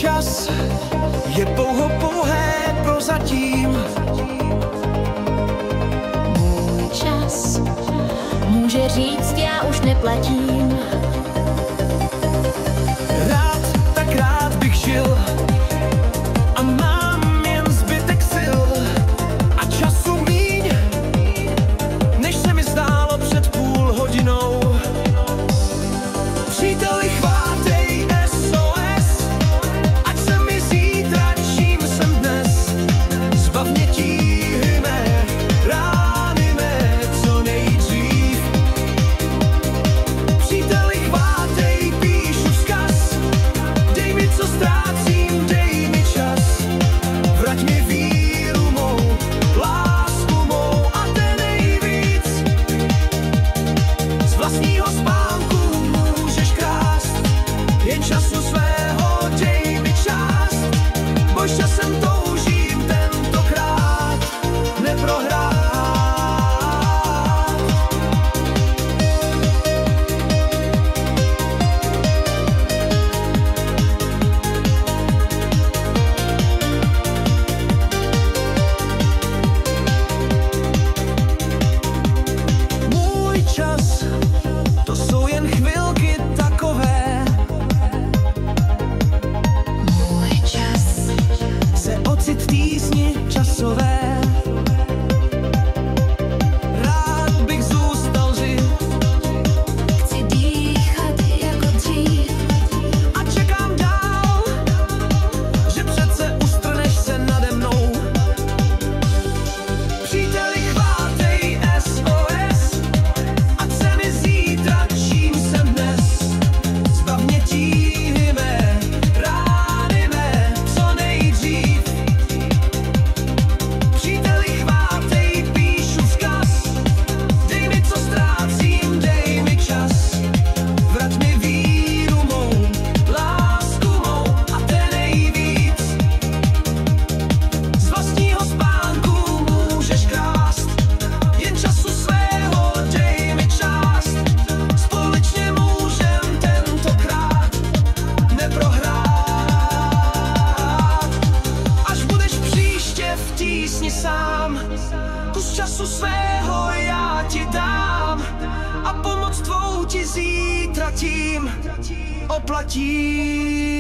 čas je pouhé prozatím. Můj čas může říct, já už neplatím. Tak rád bych žil a mám jen zbytek sil a času míň, než se mi zdálo před půl hodinou. Příteli, chvátej SOS, ať se mi zítra, čím jsem dnes. Zbav mě tíhy mé, rány mé, co nejdřív. Příteli, chvátej, píšu vzkaz, dej mi, co ztrácím, dej mi čas. Vrať mi víru mou, lásku mou a ten nejvíc. Z vlastního spánku můžeš krást, jen času svého dej mi část. Boj časem toužím tentokrát neprohrát. Můj čas, to jsou jen chvilky takové. Můj čas Se ocit v tísni časové. Rád bych zůstal žít chci dýchat jako dřív. a čekám dál, že přece ustrneš se nade mnou. Příteli, chvátej SOS, ať se mi zítra, čím jsem dnes. Zbav mě tíhy mé, rány mé, co nejdřív. Příteli, chvátej, píšu vzkaz, dej mi, co ztrácím, dej mi čas. Vrať mi víru mou, lásku mou a ten nejvíc. Z vlastního spánku můžeš krást, jen času svého dej mi část. Společně můžem tentokrát neprohrát. Až budeš příště v tísni sám, kus času svého já ti dám a pomoc tvou ti zítra tím oplatím.